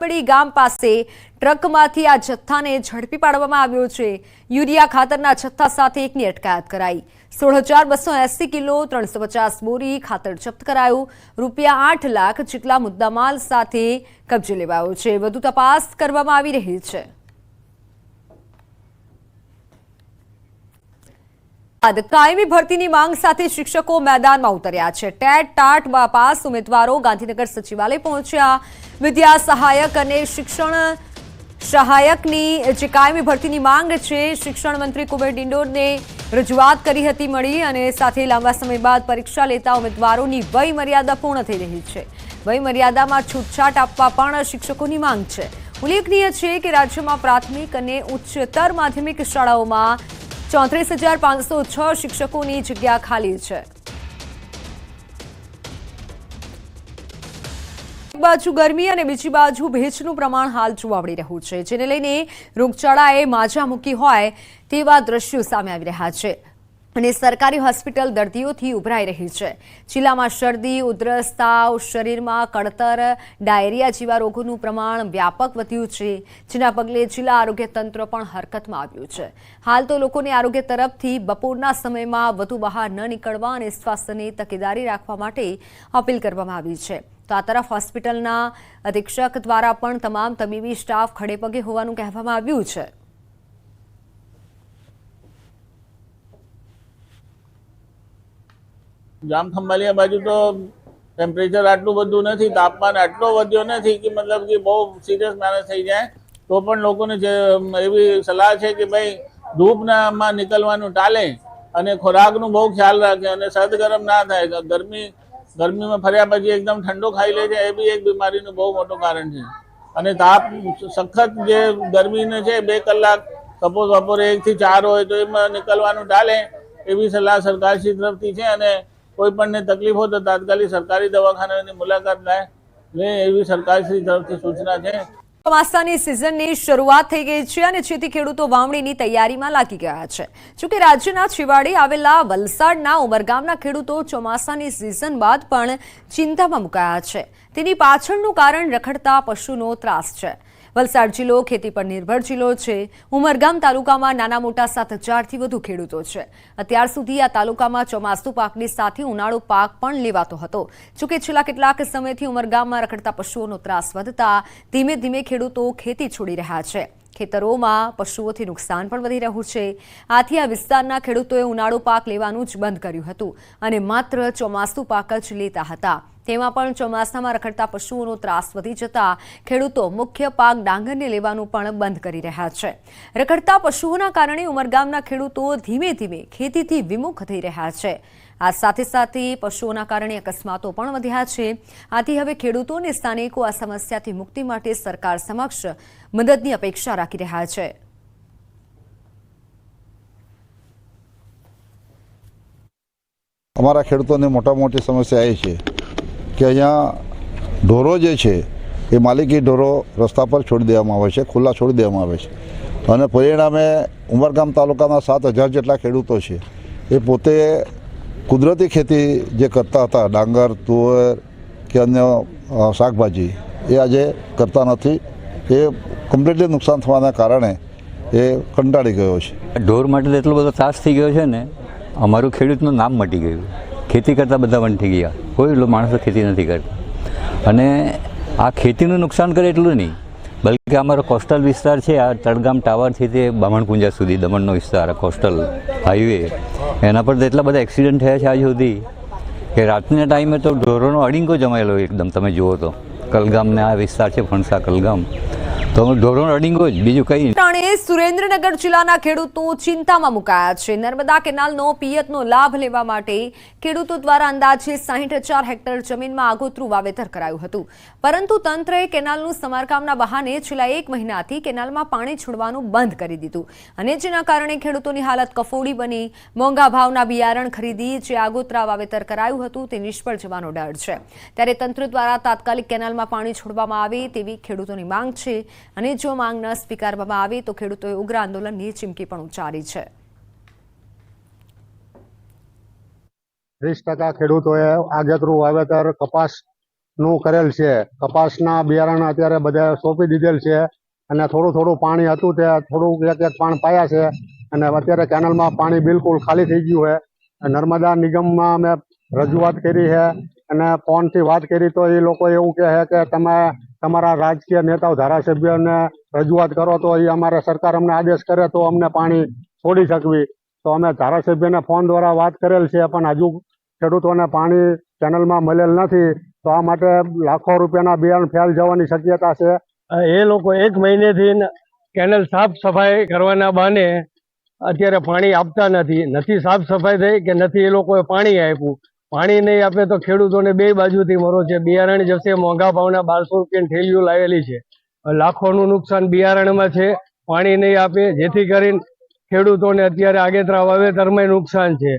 પડી ગામ પાસે ટ્રકમાંથી આ જથ્થાને ઝડપી પાડવામાં આવ્યો છે। યુરિયા ખાતરના જથ્થા સાથે એકની અટકાયત કરાઈ। 16,280 કિલો 350 બોરી ખાતર જપ્ત કરાયું। રૂપિયા 8 લાખ જેટલા મુદ્દામાલ સાથે કબજે લેવાયો છે। વધુ તપાસ કરવામાં આવી રહી છે। કાયમી ભરતીની માંગ સાથે શિક્ષકો मैदाનમાં ઉતર્યા છે। ટેટ ટાટ પાસ ઉમેદવારો ગાંધીનગર સચિવાલય પહોંચ્યા। વિદ્યા સહાયક અને શિક્ષણ સહાયકની જે કાયમી ભરતીની માંગ છે, શિક્ષણ મંત્રી કુબેર ડિંડોરને રજૂઆત કરી હતી મળી અને સાથે લાંબા સમય બાદ પરીક્ષા લેતા ઉમેદવારોની વય મર્યાદા પૂર્ણ થઈ રહી છે। વય મર્યાદામાં છૂટછાટ આપવા પણ શિક્ષકોની માંગ છે। ઉલ્લેખનીય છે કે રાજ્યમાં પ્રાથમિક અને ઉચ્ચતર માધ્યમિક શાળાઓમાં 34,506 શિક્ષકોની જગ્યા ખાલી છે। એક બાજુ ગરમી અને બીજી બાજુ ભેજનું પ્રમાણ હાલ જોવા મળી રહ્યું છે, જેને લઈને રોગચાળાએ માજા મૂકી હોય તેવા દ્રશ્યો સામે આવી રહ્યા છે અને સરકારી હોસ્પિટલ દર્દીઓથી ઉભરાઈ રહી છે। જિલ્લામાં શરદી, ઉધરસ, તાવ, શરીરમાં કળતર, ડાયરિયા જેવા રોગોનું પ્રમાણ વ્યાપક વધ્યું છે, જેના પગલે જિલ્લા આરોગ્ય તંત્ર પણ હરકતમાં આવ્યું છે। હાલ તો લોકોને આરોગ્ય તરફથી બપોરના સમયમાં વધુ બહાર ન નીકળવા અને સ્વાસ્થ્યની તકેદારી રાખવા માટે અપીલ કરવામાં આવી છે। તો આ તરફ હોસ્પિટલના અધિક્ષક દ્વારા પણ તમામ તબીબી સ્ટાફ ખડેપગે હોવાનું કહેવામાં આવ્યું છે। જામખંભાળિયા બાજુ તો ટેમ્પરેચર આટલું બધું નથી, તાપમાન આટલો વધ્યો નથી કે મતલબ કે બહુ સિરિયસ મેનેજ થઈ જાય। તો પણ લોકોને જે એવી સલાહ છે કે ભાઈ ધૂપમાં નીકળવાનું ટાળે અને ખોરાકનું બહુ ખ્યાલ રાખે અને સર્દ ગરમ ના થાય। ગરમીમાં ફર્યા પછી એકદમ ઠંડો ખાઈ લે છે, એ બી એક બીમારીનું બહુ મોટું કારણ છે। અને તાપ સખત જે ગરમીને છે 2 કલાક સપોઝ બપોરે 1 થી 4 હોય તો એમાં નીકળવાનું ટાળે એવી સલાહ સરકારશ્રી તરફથી છે। અને કોઈ પણને તકલીફ હોય તો તાત્કાલિક સરકારી દવાખાનાની મુલાકાત લે એવી સરકારશ્રી તરફથી સૂચના છે। ચોમાસાની સિઝનની શરૂઆત થઈ ગઈ છે અને જેથી ખેડૂતો વાવણીની તૈયારીમાં લાગી ગયા છે। જોકે રાજ્યના છેવાડે આવેલા વલસાડના ઉમરગામના ખેડૂતો ચોમાસાની સિઝન બાદ પણ ચિંતામાં મુકાયા છે। તેની પાછળનું કારણ રખડતા પશુનો ત્રાસ છે। વલસાડ જિલ્લો ખેતી પર નિર્ભર જિલ્લો છે। ઉમરગામ તાલુકામાં નાના મોટા 7,000થી વધુ ખેડૂતો છે। અત્યાર સુધી આ તાલુકામાં ચોમાસુ પાકની સાથે ઉનાળુ પાક પણ લેવાતો હતો। જોકે છેલ્લા કેટલાક સમયથી ઉમરગામમાં રખડતા પશુઓનો ત્રાસ વધતા ધીમે ધીમે ખેડૂતો ખેતી છોડી રહ્યા છે। ખેતરોમાં પશુઓથી નુકસાન પણ વધી રહ્યું છે। આથી આ વિસ્તારના ખેડૂતોએ ઉનાળુ પાક લેવાનું જ બંધ કર્યું હતું અને માત્ર ચોમાસુ પાક જ લેતા હતા। તેમાં પણ ચોમાસામાં રખડતા પશુઓનો ત્રાસ વધી જતા ખેડૂતો મુખ્ય પાક ડાંગરને લેવાનું પણ બંધ કરી રહ્યા છે। રખડતા પશુઓના કારણે ઉમરગામના ખેડૂતો ધીમે ધીમે ખેતીથી વિમુખ થઈ રહ્યા છે। આ સાથે સાથે પશુઓના કારણે અકસ્માતો પણ વધ્યા છે। આથી હવે ખેડૂતો અને સ્થાનિકો આ સમસ્યાથી મુક્તિ માટે સરકાર સમક્ષ મદદની અપેક્ષા રાખી રહ્યા છે। અમારા ખેડૂતોને મોટી સમસ્યા એ છે કે અહીંયા ઢોરો જે છે એ માલિકી ઢોરો રસ્તા પર છોડી દેવામાં આવે છે, ખુલ્લા છોડી દેવામાં આવે છે અને પરિણામે ઉમરગામ તાલુકાના 7,000 જેટલા ખેડૂતો છે એ પોતે કુદરતી ખેતી જે કરતા હતા, ડાંગર, તુવેર કે અન્ય શાકભાજી, એ આજે કરતા નથી। એ કમ્પ્લીટલી નુકસાન થવાના કારણે એ કંટાળી ગયો છે। ઢોર માટે એટલો બધો ત્રાસ થઈ ગયો છે ને, અમારું ખેડૂતનું નામ મટી ગયું। ખેતી કરતાં બધા બંધ થઈ ગયા, કોઈ માણસો ખેતી નથી કરતા અને આ ખેતીનું નુકસાન કરે એટલું નહીં, બલ્કે અમારો કોસ્ટલ વિસ્તાર છે, આ તળગામ ટાવરથી તે બામણકુંજા સુધી દમણનો વિસ્તાર, કોસ્ટલ હાઈવે, એના પર તો એટલા બધા એક્સિડન્ટ થયા છે આજ સુધી કે રાતના ટાઈમે તો ઢોરોનો અડીંગો જમાયેલો એકદમ। તમે જુઓ તો કલગામને આ વિસ્તાર છે, ફણસા કલગામ, તો ઢોરોનો અડીંગો જ, બીજું કંઈ નહીં। સુરેન્દ્રનગર જિલ્લાના ખેડૂતો ચિંતામાં મુકાયા છે। નર્મદા કેનાલનો પિયતનો લાભ લેવા માટે ખેડૂતો દ્વારા અંદાજે 60,000 હેક્ટર જમીનમાં આગોતરું વાવેતર કરાયું હતું, પરંતુ તંત્રએ કેનાલનું સમારકામના બહાને છેલ્લા 1 મહિનાથી કેનાલમાં પાણી છોડવાનું બંધ કરી દીધું અને જેના કારણે ખેડૂતોની હાલત કફોડી બની। મોંઘા ભાવના બિયારણ ખરીદી જે આગોતરા વાવેતર કરાયું હતું તે નિષ્ફળ જવાનો ડર છે। ત્યારે તંત્ર દ્વારા તાત્કાલિક કેનાલમાં પાણી છોડવામાં આવે તેવી ખેડૂતોની માંગ છે અને જો માંગ ન સ્વીકારવામાં આવે તો ખેડૂતોએ ઉગ્ર આંદોલનની ચીમકી પણ ઉચ્ચારી છે। 30% ખેડૂતોએ આગેતરું વાવેતર કપાસ નું કરેલ છે. કપાસના બિયારણ અત્યારે બધા સોંપી દીધેલ છે અને થોડું પાણી હતું તે થોડું એક પાણ પાયા છે અને અત્યારે કેનલમાં પાણી બિલકુલ ખાલી થઈ ગયું છે. નર્મદા નિગમમાં અમે રજૂઆત કરી છે અને ફોનથી વાત કરી તો એ લોકો એવું કહે છે કે તમે તમારા રાજકીય નેતાઓ ધારાસભ્યોને રજૂઆત કરો તો એ અમારે સરકાર અમને આદેશ કરે તો અમને પાણી છોડી શકવી. તો અમે ધારાસભ્યને ફોન દ્વારા વાત કરેલ છે પણ હજુ ખેડૂતોને પાણી કેનલમાં મળેલ નથી. તો આ માટે લાખો રૂપિયાના બિયારણ ફેલ જવાની શક્યતા છે. એ લોકો 1 મહિનેથી કેનલ સાફ સફાઈ કરવાના બહાને અત્યારે પાણી આપતા નથી સાફ સફાઈ થઈ કે નથી એ લોકોએ પાણી આપ્યું. પાણી નહીં આપે તો ખેડૂતોને બે બાજુથી મરો છે. બિયારણ જશે મોંઘા ભાવના 1200 રૂપિયાની થેલીઓ લાવેલી છે. લાખોનું નુકસાન બિયારણમાં છે. પાણી નહીં આપે જેથી કરીને ખેડૂતોને અત્યારે આગેતરા વાવેતરમાં નુકસાન છે.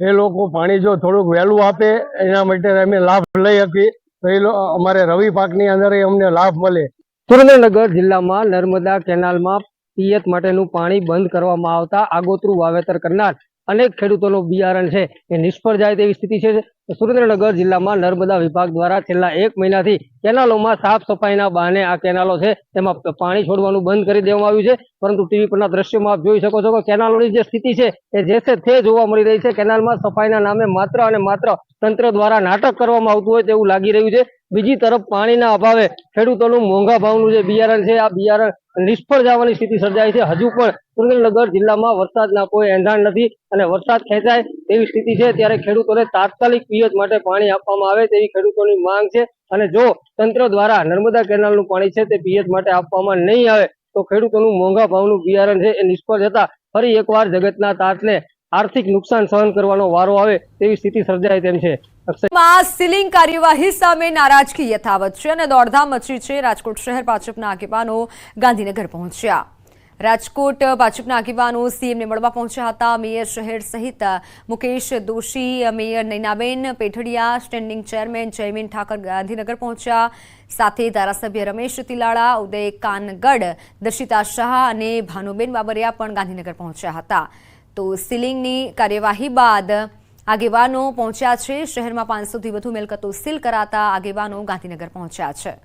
એ લોકો પાણી જો થોડુંક વહેલું આપે એના માટે અમે લાભ લઈ શકીએ તો અમારે રવિ પાકની અંદર અમને લાભ મળે. સુરેન્દ્રનગર જિલ્લામાં નર્મદા કેનાલમાં પિયત માટેનું પાણી બંધ કરવામાં આવતા આગોતરું વાવેતર કરનાર અનેક ખેડૂતોનું બિયારણ છે એ નિષ્ફળ જાય તેવી સ્થિતિ છે. સુરેન્દ્રનગર જિલ્લામાં નર્મદા વિભાગ દ્વારા છેલ્લા 1 મહિનાથી કેનાલોમાં સાફ સફાઈના બહાને આ કેનાલો છે તેમાં પાણી છોડવાનું બંધ કરી દેવામાં આવ્યું છે. પરંતુ ટીવી પરના દ્રશ્યોમાં આપ જોઈ શકો છો કે કેનાલોની જે સ્થિતિ છે એ જે છે તે જોવા મળી રહી છે. કેનાલમાં સફાઈના નામે માત્ર અને માત્ર તંત્ર દ્વારા નાટક કરવામાં આવતું હોય તેવું લાગી રહ્યું છે. બીજી તરફ પાણીના અભાવે ખેડૂતોનું મોંઘા ભાવનું જે બિયારણ છે આ બિયારણ નિષ્ફળ જવાની સ્થિતિ સર્જાઈ છે. હજુ પણ સુરેન્દ્રનગર જિલ્લામાં વરસાદના કોઈ એંધાણ નથી અને વરસાદ ખેંચાય તેવી સ્થિતિ છે. ત્યારે ખેડૂતોને તાત્કાલિક પિયત માટે પાણી આપવામાં આવે તેવી ખેડૂતોની માંગ છે. અને જો તંત્ર દ્વારા નર્મદા કેનાલનું પાણી છે તે પિયત માટે આપવામાં નહીં આવે તો ખેડૂતોનું મોંઘા ભાવનું બિયારણ છે એ નિષ્ફળ જતા ફરી એકવાર જગતના તાતને આર્થિક નુકસાન સહન કરવાનો વારો આવે તેવી સ્થિતિ સર્જાય તેમ છે. સીલિંગ કાર્યવાહી સામે નારાજગી યથાવત છે અને દોડધામ મચી છે. રાજકોટ શહેર ભાજપના આગેવાનો ગાંધીનગર પહોંચ્યા. રાજકોટ ભાજપના આગેવાનો સીએમને મળવા પહોંચ્યા હતા. મેયર શહેર સહિત Mukesh Doshi, mayor Nainaben Pethadiya, standing chairman Jaymin Thakar Gandhinagar પહોંચ્યા. સાથે ધારાસભ્ય રમેશ તિલાડા, ઉદય કાનગડ, દર્શિતા શાહ અને ભાનુબેન બાબરિયા પણ ગાંધીનગર પહોંચ્યા હતા. તો સીલિંગની કાર્યવાહી બાદ આગેવાનો પહોંચ્યા છે. શહેરમાં 500થી વધુ મિલકતો સીલ કરાતા આગેવાનો ગાંધીનગર પહોંચ્યા છે.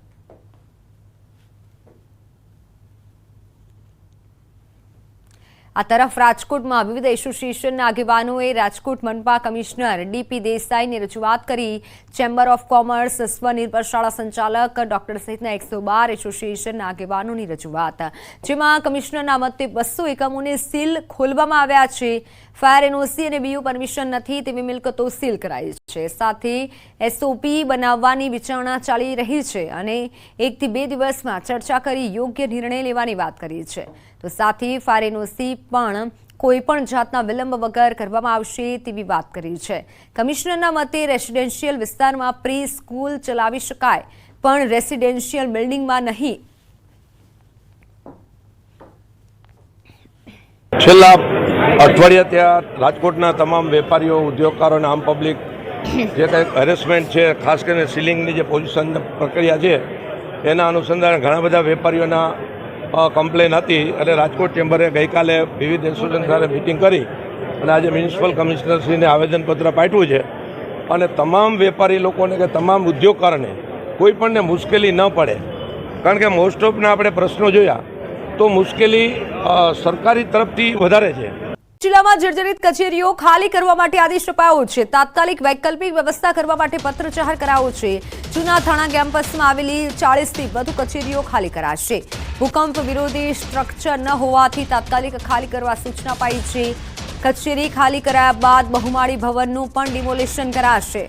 આ તરફ રાજકોટમાં વિવિધ એસોસિએશનના આગેવાનોએ રાજકોટ મનપા કમિશનર ડીપી દેસાઈને રજૂઆત કરી. ચેમ્બર ઓફ કોમર્સ, સ્વનિર્ભર શાળા સંચાલક ડોક્ટર સહિતના 112 એસોસિએશનના આગેવાનોની રજૂઆત, જેમાં કમિશનરના મતે 200 એકમોને સીલ ખોલવામાં આવ્યા છે. ફાયર એનઓસી અને બીયુ પરમિશન નથી તેવી મિલકતો સીલ કરાઈ છે. સાથે એસઓપી બનાવવાની વિચારણા ચાલી રહી છે અને 1 થી 2 દિવસમાં ચર્ચા કરી યોગ્ય નિર્ણય લેવાની વાત કરી છે. તો સાથે ફાયર એનઓસી પણ કોઈપણ જાતના વિલંબ વગર કરવામાં આવશે તેવી વાત કરી છે. કમિશનરના મતે રેસિડેન્શિયલ વિસ્તારમાં પ્રી સ્કૂલ ચલાવી શકાય પણ રેસિડેન્શિયલ બિલ્ડિંગમાં નહીં. છેલ્લા અઠવાડિયા ત્યાં રાજકોટના તમામ વેપારીઓ, ઉદ્યોગકારો અને આમ પબ્લિક જે કંઈ હેરેસમેન્ટ છે, ખાસ કરીને સીલિંગની જે પોઝિશન પ્રક્રિયા છે એના અનુસંધાને ઘણા બધા વેપારીઓના કમ્પ્લેન હતી અને રાજકોટ ચેમ્બરે ગઈકાલે વિવિધ એસોસિએશન સાથે મિટિંગ કરી અને આજે મ્યુનિસિપલ કમિશનરશ્રીને આવેદનપત્ર પાઠવ્યું છે. અને તમામ વેપારી લોકોને કે તમામ ઉદ્યોગકારોને કોઈ પણને મુશ્કેલી ન પડે, કારણ કે મોસ્ટ ઓફના આપણે પ્રશ્નો જોયા તો મુશ્કેલી સરકારી તરફથી વધારે છે. જિલ્લામાં જર્જરિત કચેરીઓ ખાલી કરવા માટે આદેશ અપાયો છે. તાત્કાલિક વૈકલ્પિક વ્યવસ્થા કરવા માટે પત્ર જાહેર કરાયો છે. જૂના થાણા કેમ્પસમાં આવેલી 40થી વધુ કચેરીઓ ખાલી કરાશે. ભૂકંપ વિરોધી સ્ટ્રક્ચર ન હોવાથી તાત્કાલિક ખાલી કરવા સૂચના અપાઈ છે. કચેરી ખાલી કરાયા બાદ બહુમાળી ભવનનું પણ ડિમોલિશન કરાશે.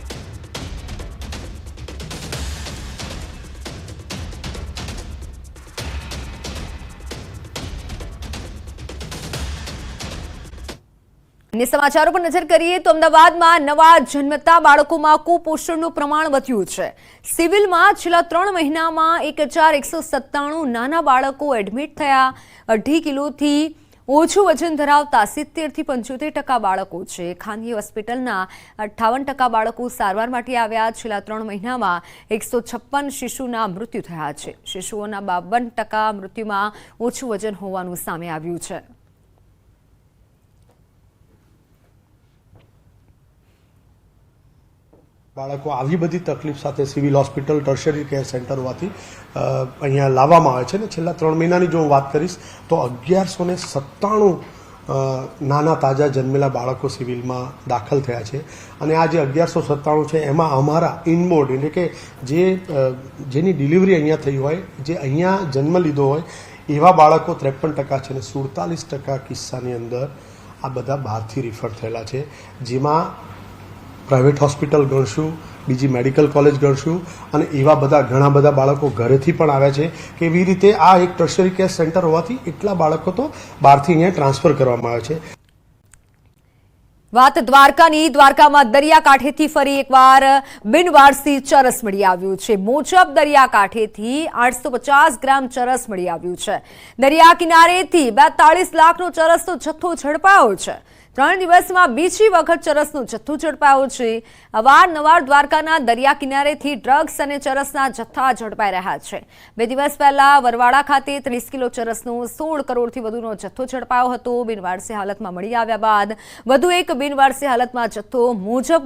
અન્ય સમાચારો પર નજર કરીએ તો અમદાવાદમાં નવા જન્મતા બાળકોમાં કુપોષણનું પ્રમાણ વધ્યું છે. સિવિલમાં છેલ્લા 3 મહિનામાં 1197 નાના બાળકો એડમિટ થયા. 2.5 કિલોથી ઓછું વજન ધરાવતા 70 થી 75% બાળકો છે. ખાનગી હોસ્પિટલના 58% બાળકો સારવાર માટે આવ્યા. છેલ્લા 3 મહિનામાં 156 શિશુના મૃત્યુ થયા છે. શિશુઓના 52% મૃત્યુમાં ઓછું વજન હોવાનું સામે આવ્યું છે. બાળકો આવી બધી તકલીફ સાથે civil hospital tertiary care centre હોવાથી અહીંયા લાવવામાં આવે છે ને છેલ્લા 3 મહિનાની જો હું વાત કરીશ તો 1197 નાના તાજા જન્મેલા બાળકો સિવિલમાં દાખલ થયા છે અને આ જે 1197 છે એમાં અમારા ઇનબોર્ડ એટલે કે જેની ડિલિવરી અહીંયા થઈ હોય જે અહીંયા જન્મ લીધો હોય એવા બાળકો 53% છે અને 47% કિસ્સાની અંદર આ બધા બહારથી રિફર થયેલા છે, જેમાં પ્રાઇવેટ હોસ્પિટલ ગણશું, બીજી મેડિકલ કોલેજ ગણશું અને એવા બધા ઘણા બધા બાળકો ઘરેથી પણ આવ્યા છે કે એવી રીતે આ એક ટર્શરી કેર સેન્ટર હોવાથી એટલા બાળકો તો બહારથી અહીંયા ટ્રાન્સફર કરવામાં આવે છે. વાત દ્વારકાની. દ્વારકામાં દરિયાકાંઠેથી ફરી એકવાર બિનવારસી ચરસ મળી આવ્યું છે. મોજબ દરિયાકાંઠેથી 850 ગ્રામ ચરસ મળી આવ્યું છે. દરિયા કિનારેથી 42 લાખનો ચરસનો જથ્થો ઝડપાયો છે. 3 દિવસમાં બીજી વખત ચરસનો જથ્થો ઝડપાયો છે. અવારનવાર દ્વારકાના દરિયા કિનારેથી ડ્રગ્સ અને ચરસના જથ્થા ઝડપાઈ રહ્યા છે. 2 દિવસ પહેલા વરવાડા ખાતે 30 કિલો ચરસનો 16 કરોડથી વધુનો જથ્થો ઝડપાયો હતો. બિનવારસી હાલતમાં મળી આવ્યા બાદ વધુ એક બિનવારસી હાલતમાં જથ્થો મોજબ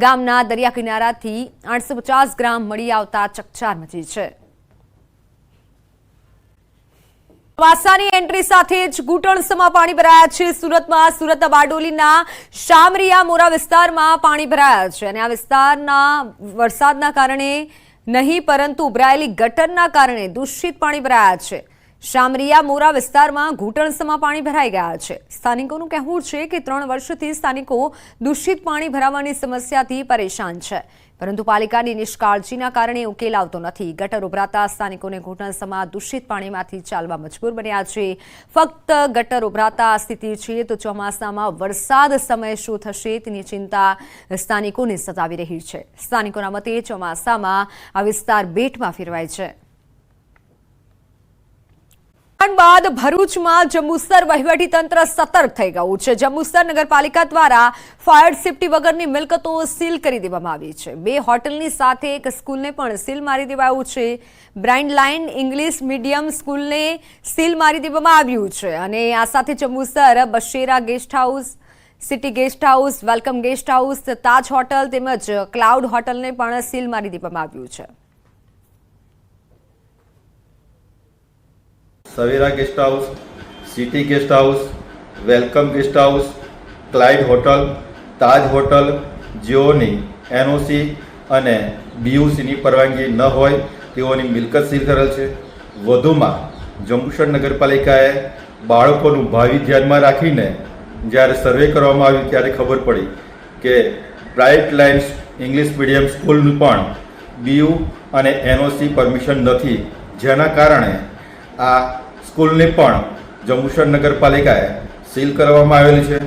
ગામના દરિયા કિનારાથી 850 ગ્રામ મળી આવતા ચકચાર મચી છે. ચોમાસાની એન્ટ્રી સાથે જ ઘૂંટણસમાં પાણી ભરાયા છે. સુરતમાં સુરત બારડોલીના શામરિયા મોરા વિસ્તારમાં પાણી ભરાયા છે અને આ વિસ્તારના વરસાદના કારણે નહીં પરંતુ ઉભરાયેલી ગટરના કારણે દૂષિત પાણી ભરાયા છે. શામરિયા મોરા વિસ્તારમાં ઘૂંટણસમાં પાણી ભરાઈ ગયા છે. સ્થાનિકોનું કહેવું છે કે 3 વર્ષથી સ્થાનિકો દૂષિત પાણી ભરાવાની સમસ્યાથી પરેશાન છે, પરંતુ પાલિકાની નિષ્કાળજીના કારણે ઉકેલ આવતો નથી. ગટર ઉભરાતા સ્થાનિકોને ઘૂંટણસમાં દૂષિત પાણીમાંથી ચાલવા મજબૂર બન્યા છે. ફક્ત ગટર ઉભરાતા આ સ્થિતિ છે તો ચોમાસામાં વરસાદ સમયે શું થશે તેની ચિંતા સ્થાનિકોને સતાવી રહી છે. સ્થાનિકોના મતે ચોમાસામાં આ વિસ્તાર બેટમાં ફેરવાય છે. બાદ ભરૂચમાં જંબુસર વહીવટીતંત્ર સતર્ક થઈ ગયું છે. જંબુસર નગરપાલિકા દ્વારા ફાયર સેફટી વગરની મિલકતો સીલ કરી દેવામાં આવી છે. 2 હોટલની સાથે એક સ્કૂલને પણ સીલ મારી દેવાયું છે. બ્રાઇન્ડ લાઇન ઇંગ્લિશ મીડિયમ સ્કૂલને સીલ મારી દેવામાં આવ્યું છે અને આ સાથે Jambusar Bashera guest house, city guest house, welcome guest house, Taj hotel તેમજ ક્લાઉડ હોટલને પણ સીલ મારી દેવામાં આવ્યું છે. Savera guest house, city guest house, welcome guest house, Clyde hotel, Taj hotel જેઓની એનઓસી અને બીયુસીની પરવાનગી ન હોય તેઓની મિલકત સીલ કરેલ છે. વધુમાં જંબુસર નગરપાલિકાએ બાળકોનું ભાવિ ધ્યાનમાં રાખીને જ્યારે સર્વે કરવામાં આવ્યું ત્યારે ખબર પડી કે બ્રાઇટ લાઇન્સ ઇંગ્લિશ મીડિયમ સ્કૂલનું પણ બીયુ અને એનઓસી પરમિશન નથી, જેના કારણે આ સ્કૂલને પણ જંબુસર નગરપાલિકાએ સીલ કરવામાં આવેલી છે.